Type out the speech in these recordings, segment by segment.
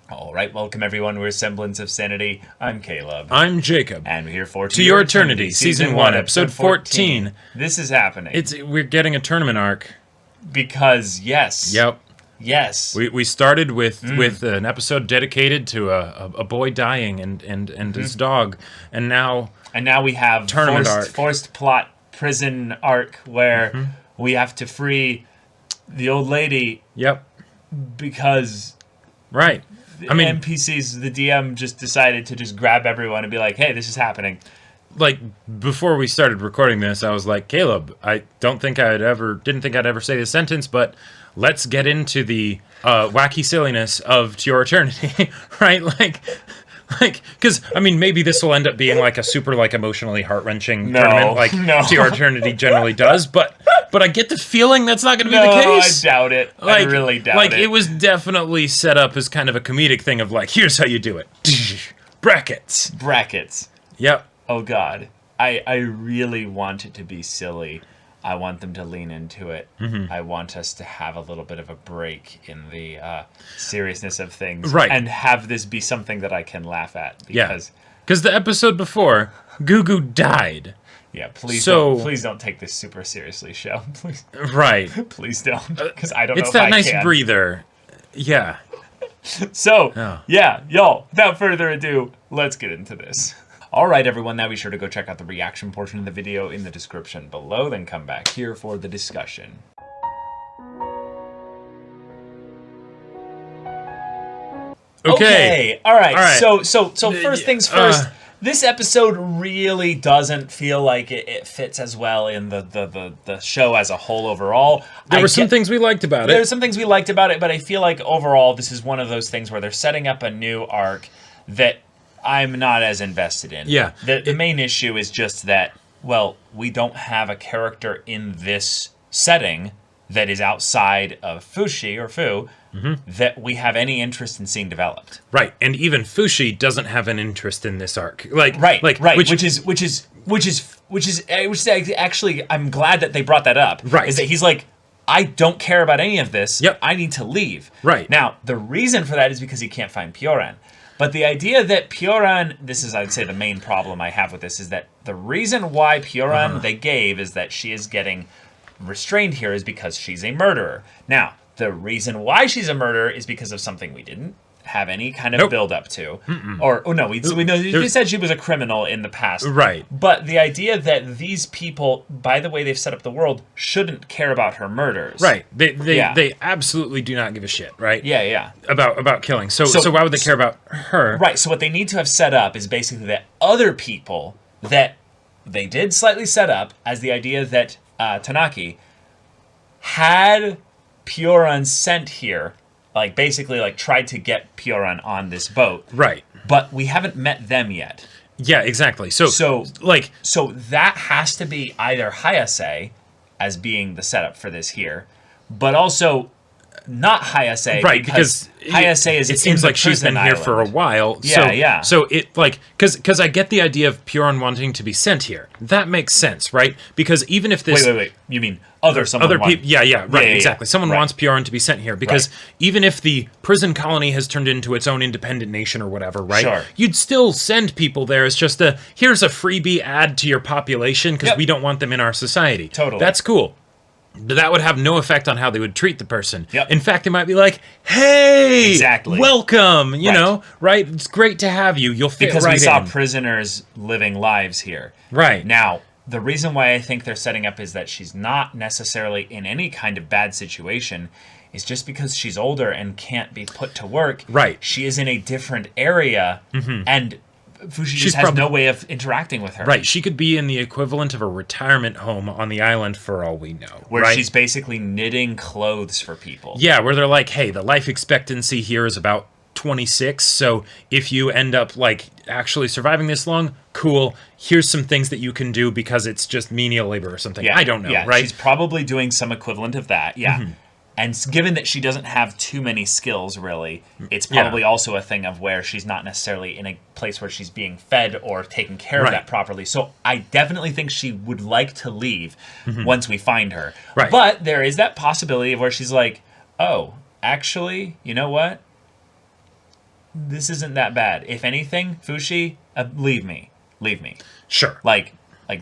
All right, welcome everyone. We're Semblance of Sanity. I'm Caleb. I'm Jacob. And we're here for To Your Eternity, Season 1, Episode 14. This is happening. We're getting a tournament arc. Because, yes. Yep. Yes. We started with an episode dedicated to a boy dying and his dog, and now we have tournament forced plot prison arc where we have to free the old lady. Yep. Because right. I mean, NPCs, the DM just decided to just grab everyone and be like, hey, this is happening. Like, before we started recording this, I was like, Caleb, I didn't think I'd ever say this sentence, but let's get into the wacky silliness of To Your Eternity, right? Like, because, I mean, maybe this will end up being like a super, like, emotionally heart-wrenching tournament, like To Your Eternity generally does, but I get the feeling that's not going to be the case. I doubt it. I really doubt it. Like, it was definitely set up as kind of a comedic thing of, like, here's how you do it. Brackets. Yep. Oh, God. I really want it to be silly. I want them to lean into it. I want us to have a little bit of a break in the seriousness of things. Right. And have this be something that I can laugh at. Because the episode before, Gugu died. Yeah, please don't take this super seriously, show. Please. Right. Please don't, because I don't know if I can. It's that nice breather. Yeah. So, yeah, y'all, without further ado, let's get into this. All right, everyone, now be sure to go check out the reaction portion of the video in the description below, then come back here for the discussion. Okay. All right. So first things first. This episode really doesn't feel like it fits as well in the show as a whole overall. There were some things we liked about it. There were some things we liked about it, but I feel like overall this is one of those things where they're setting up a new arc that I'm not as invested in. Yeah. The main issue is just that, well, we don't have a character in this setting that is outside of Fushi or Fu that we have any interest in seeing developed. Right, and even Fushi doesn't have an interest in this arc. Right. Which is actually, I'm glad that they brought that up. Right. Is that he's like, I don't care about any of this. Yep. I need to leave. Right. Now, the reason for that is because he can't find Pyoran. But the idea that Pyoran, this is, I'd say, the main problem I have with this, is that the reason why Pyoran they gave is that she is getting restrained here is because she's a murderer. Now, the reason why she's a murderer is because of something we didn't have any kind of build up to. We said she was a criminal in the past. Right. But the idea that these people, by the way they've set up the world, shouldn't care about her murders. Right. They absolutely do not give a shit, right? Yeah. About killing. So why would they care about her? Right. So what they need to have set up is basically that other people that they did slightly set up as the idea that Tanaki had Pyoran sent here, like basically like tried to get Pyoran on this boat. Right. But we haven't met them yet. Yeah, exactly. So that has to be either Hayase as being the setup for this here, but also not Hayase, right? Because Hayase is. It seems like she's been here for a while. Yeah. So it because I get the idea of Pyoran wanting to be sent here. That makes sense, right? Because even if this wait, you mean other people? Yeah, right, exactly. Someone wants Pyoran to be sent here because even if the prison colony has turned into its own independent nation or whatever, right? Sure. You'd still send people there. It's just here's a freebie add to your population because we don't want them in our society. Totally. That's cool. But that would have no effect on how they would treat the person. Yep. In fact, they might be like, hey, exactly. Welcome, you know, right? It's great to have you. You'll fit because right we saw in. Prisoners living lives here. Right. Now, the reason why I think they're setting up is that she's not necessarily in any kind of bad situation is just because she's older and can't be put to work. Right. She is in a different area and Fushi just has no way of interacting with her. Right. She could be in the equivalent of a retirement home on the island for all we know. Where she's basically knitting clothes for people. Yeah, where they're like, hey, the life expectancy here is about 26, so if you end up like actually surviving this long, cool, here's some things that you can do because it's just menial labor or something. I don't know, right? She's probably doing some equivalent of that, And given that she doesn't have too many skills, really, it's probably also a thing of where she's not necessarily in a place where she's being fed or taken care of that properly. So I definitely think she would like to leave once we find her. Right. But there is that possibility of where she's like, oh, actually, you know what? this isn't that bad. If anything, Fushi, leave me. Sure. Like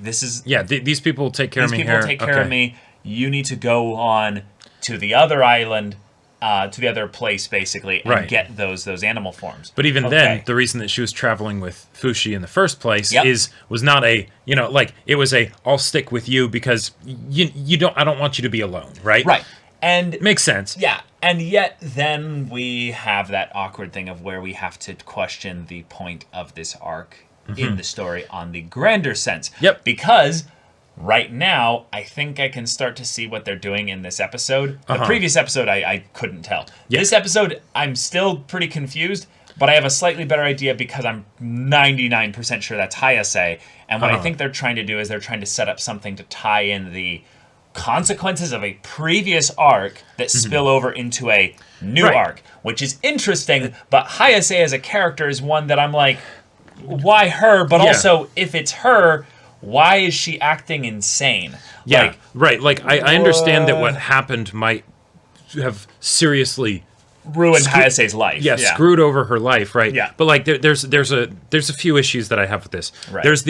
this is... Yeah, these people take care of me here. These people take care of me. You need to go on to the other island, to the other place, basically, and get those animal forms. But even then, the reason that she was traveling with Fushi in the first place was not a, it was a, I'll stick with you because I don't want you to be alone, right? Right. And makes sense. Yeah. And yet then we have that awkward thing of where we have to question the point of this arc in the story on the grander sense. Yep. Because right now, I think I can start to see what they're doing in this episode. The previous episode, I couldn't tell. Yeah. This episode, I'm still pretty confused, but I have a slightly better idea because I'm 99% sure that's Hayase. And what I think they're trying to do is they're trying to set up something to tie in the consequences of a previous arc that spill over into a new arc, which is interesting. But Hayase as a character is one that I'm like, why her? But also, if it's her, why is she acting insane? Yeah, Like, I understand that what happened might have seriously ruined Hayase's life. Yeah, screwed over her life, right? Yeah. But like, there's a few issues that I have with this. Right. There's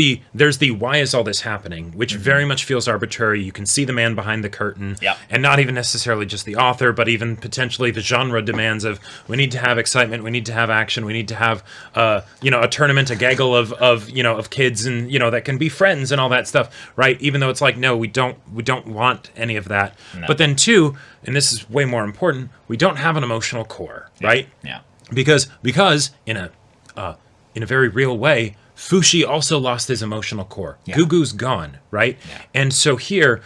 the why is all this happening, which very much feels arbitrary. You can see the man behind the curtain, and not even necessarily just the author, but even potentially the genre demands of we need to have excitement, we need to have action, we need to have a tournament, a gaggle of kids and that can be friends and all that stuff, right? Even though it's like, no, we don't want any of that. No. But then two, and this is way more important, we don't have an emotional core, right? Yeah. Because in a very real way, Fushi also lost his emotional core. Yeah. Gugu's gone, right? Yeah. And so here,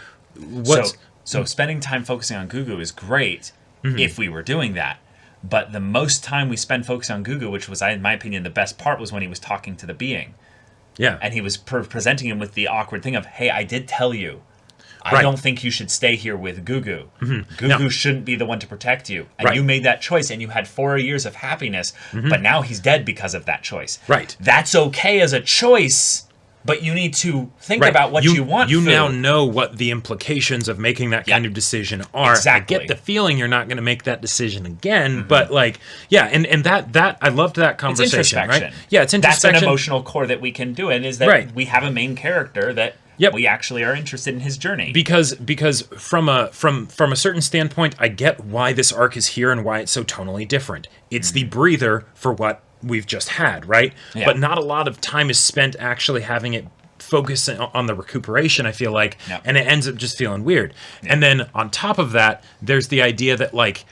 so spending time focusing on Gugu is great if we were doing that. But the most time we spend focusing on Gugu, which was, in my opinion, the best part, was when he was talking to the being. Yeah. And he was presenting him with the awkward thing of, hey, I did tell you. I don't think you should stay here with Gugu. Gugu shouldn't be the one to protect you. And you made that choice, and you had 4 years of happiness, but now he's dead because of that choice. Right. That's okay as a choice, but you need to think about what you want. You now know what the implications of making that kind of decision are. Exactly. I get the feeling you're not going to make that decision again, but and that I loved that conversation. It's introspection. Right? Yeah, it's introspection. That's an emotional core that we can do, and is that we have a main character that we actually are interested in his journey. Because from a certain standpoint, I get why this arc is here and why it's so tonally different. It's the breather for what we've just had, right? Yeah. But not a lot of time is spent actually having it focus on the recuperation, I feel like, and it ends up just feeling weird. Yeah. And then on top of that, there's the idea that like,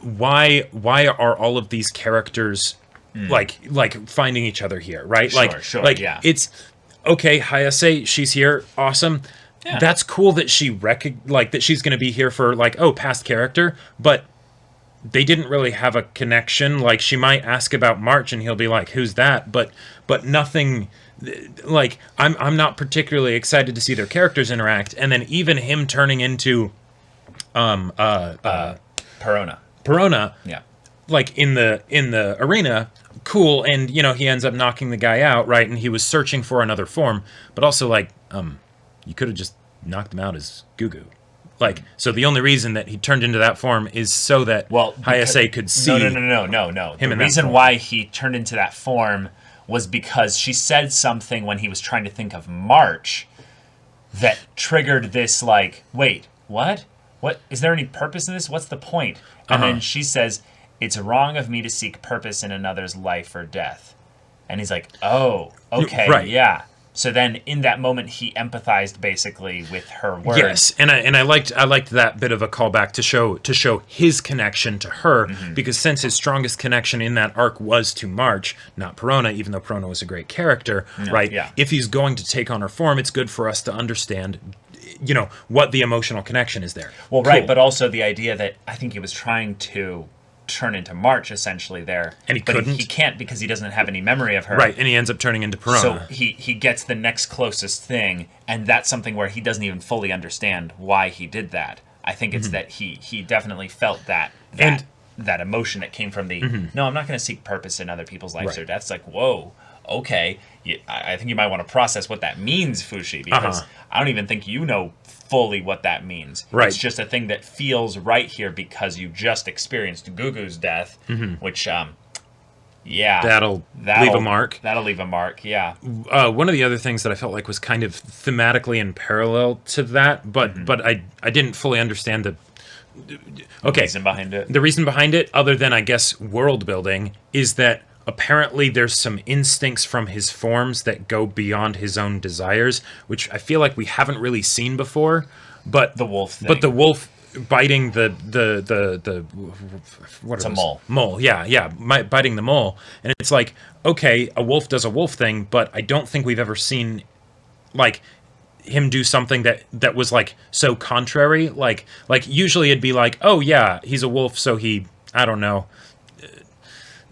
why are all of these characters like finding each other here, right? It's okay, Hayase, she's here, awesome. Yeah. That's cool that that she's going to be here for past character, but they didn't really have a connection. Like, she might ask about March and he'll be like, who's that? But nothing, like, I'm not particularly excited to see their characters interact. And then even him turning into Perona. Yeah. Like in the arena, cool, and he ends up knocking the guy out, right? And he was searching for another form, but also you could have just knocked him out as Gugu. So the only reason that he turned into that form is so that Hayase could see. No. The reason why he turned into that form was because she said something when he was trying to think of March that triggered this, wait, what? What? Is there any purpose in this? What's the point? And then she says, it's wrong of me to seek purpose in another's life or death. And he's like, oh, okay, yeah. So then, in that moment, he empathized basically with her words. Yes, and I liked that bit of a callback to show his connection to her, because since his strongest connection in that arc was to March, not Perona, even though Perona was a great character, right? Yeah. If he's going to take on her form, it's good for us to understand, what the emotional connection is there. Well, cool. Right, but also the idea that I think he was trying to turn into March essentially there, and he couldn't. He can't because he doesn't have any memory of her. Right, and he ends up turning into Perona. So he gets the next closest thing, and that's something where he doesn't even fully understand why he did that. I think it's that he definitely felt that emotion that came from the no, I'm not going to seek purpose in other people's lives or deaths. Like, whoa, okay, I think you might want to process what that means, Fushi, because I don't even think you know fully what that means. Right. It's just a thing that feels right here because you just experienced Gugu's death, which that'll leave a mark. That'll leave a mark, yeah. One of the other things that I felt like was kind of thematically in parallel to that, but I didn't fully understand the reason behind it. The reason behind it, other than I guess world building, is that apparently there's some instincts from his forms that go beyond his own desires, which I feel like we haven't really seen before. But the wolf thing. But the wolf biting the what it's a mole. Mole, yeah, biting the mole, and it's like, okay, a wolf does a wolf thing, but I don't think we've ever seen like him do something that was like so contrary. Like usually it'd be like, oh yeah, he's a wolf, so he, I don't know,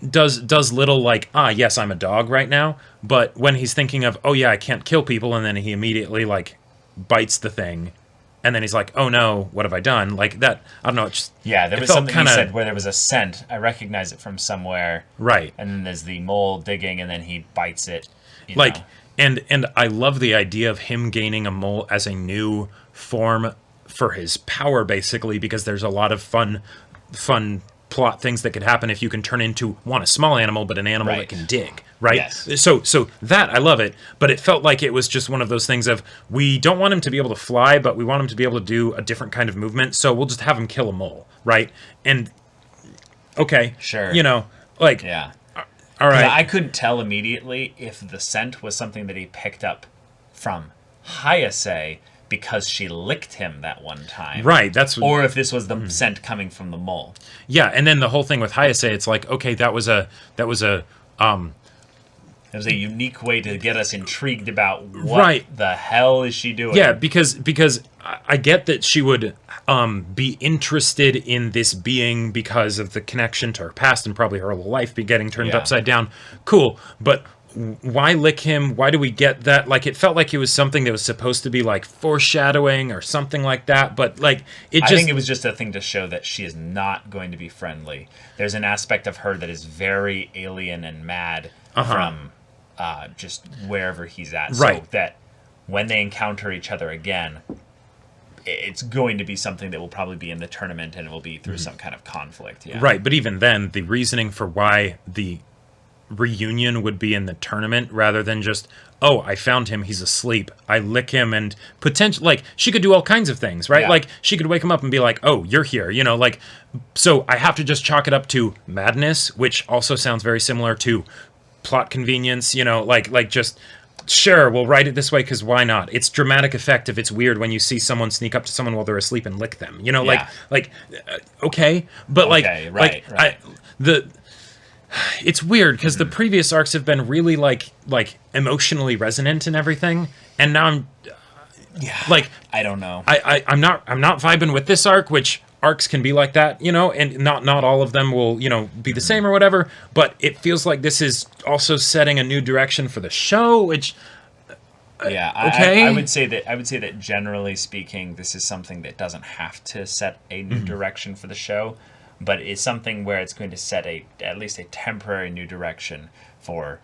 does little like, yes, I'm a dog right now. But when he's thinking of, oh yeah, I can't kill people, and then he immediately like bites the thing, and then he's like, oh no, what have I done? Like that, I don't know. It just, there was something you said where there was a scent. I recognize it from somewhere. Right. And then there's the mole digging, and then he bites it. Like, and I love the idea of him gaining a mole as a new form for his power, basically, because there's a lot of fun plot things that could happen if you can turn into a small animal, but an animal that can dig, right? Yes. So that, I love it, but it felt like it was just one of those things of, we don't want him to be able to fly, but we want him to be able to do a different kind of movement, so we'll just have him kill a mole, right? And okay, sure, like, yeah. All right. I couldn't tell immediately if the scent was something that he picked up from Hayase because she licked him that one time. Right, or if this was the scent coming from the mole. Yeah, and then the whole thing with Hayase, it's like, okay, that was a it was a unique way to get us intrigued about what the hell is she doing. Yeah, because I get that she would be interested in this being because of the connection to her past and probably her whole life be getting turned upside down. Cool, but why lick him? Why do we get that? Like, it felt like it was something that was supposed to be like foreshadowing or something like that, but like I think it was just a thing to show that she is not going to be friendly. There's an aspect of her that is very alien and mad from just wherever he's at. Right. So that when they encounter each other again, it's going to be something that will probably be in the tournament, and it will be through some kind of conflict. Yeah. Right, but even then, the reasoning for why the reunion would be in the tournament rather than just, oh, I found him, he's asleep, I lick him, and potentially, like, she could do all kinds of things, right? Like, she could wake him up and be like, oh, you're here, like, so I have to just chalk it up to madness, which also sounds very similar to plot convenience, like just, sure, we'll write it this way because why not? It's dramatic effect if it's weird when you see someone sneak up to someone while they're asleep and lick them, okay, but it's weird because the previous arcs have been really like emotionally resonant and everything, and now I'm I don't know. I'm not vibing with this arc, which arcs can be like that, and not all of them will, be the same or whatever, but it feels like this is also setting a new direction for the show, which okay. I would say that generally speaking, this is something that doesn't have to set a new direction for the show, but it's something where it's going to set at least a temporary new direction for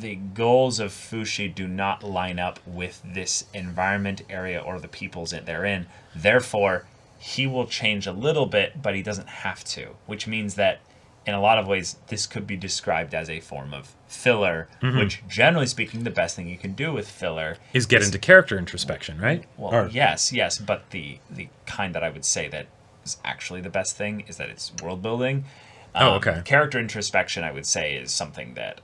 the goals of Fushi do not line up with this environment, area, or the peoples that they're in. Therefore, he will change a little bit, but he doesn't have to, which means that in a lot of ways, this could be described as a form of filler, which, generally speaking, the best thing you can do with filler is get into character introspection, right? Well, yes, but the kind that I would say that is actually the best thing is that it's world building. Okay. Character introspection, I would say, is something that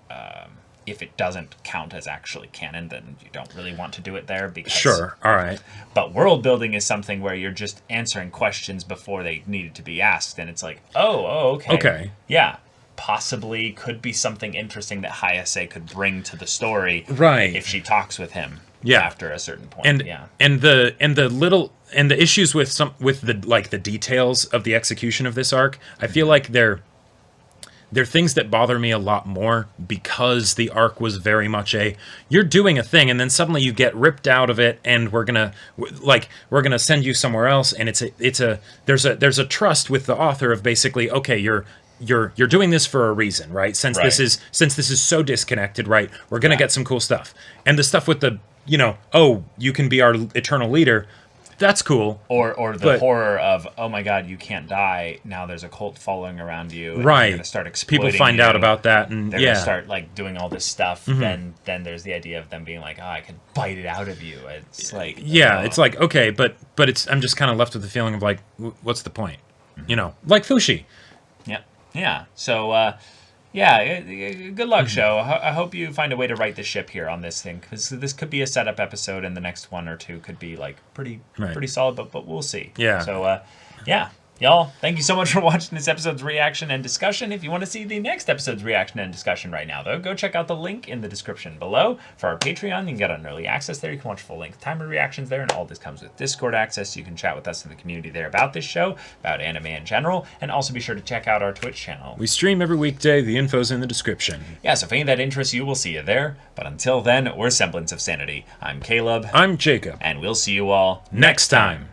if it doesn't count as actually canon, then you don't really want to do it there. Because, sure, all right. But world building is something where you're just answering questions before they needed to be asked, and it's like, okay. Okay. Yeah, possibly could be something interesting that Hayase could bring to the story, right? If she talks with him, after a certain point, and the issues with the details of the execution of this arc, I feel like they're things that bother me a lot more because the arc was very much you're doing a thing and then suddenly you get ripped out of it and we're gonna send you somewhere else, and there's a trust with the author of basically, okay, you're doing this for a reason, right? Since this is so disconnected, right? We're gonna get some cool stuff, and the stuff with the you can be our eternal leader. that's cool. Or the horror of, oh my god, you can't die. Now there's a cult following around you. And Right. They're gonna start exploiting People find you. out about that, and They're gonna start like doing all this stuff. Then there's the idea of them being like, oh, I could bite it out of you. It's like it's like, okay, but I'm just kind of left with the feeling of like, what's the point? You know, like Fushi. Yeah. So, good luck, show. I hope you find a way to right the ship here on this thing, because this could be a setup episode, and the next one or two could be like pretty solid, but we'll see. Yeah. So, y'all, thank you so much for watching this episode's reaction and discussion. If you want to see the next episode's reaction and discussion right now, though, go check out the link in the description below for our Patreon. You can get on early access there. You can watch full-length timer reactions there, and all this comes with Discord access. You can chat with us in the community there about this show, about anime in general, and also be sure to check out our Twitch channel. We stream every weekday. The info's in the description. Yeah, so if any of that interests you, we'll see you there. But until then, we're Semblance of Sanity. I'm Caleb. I'm Jacob. And we'll see you all Next time.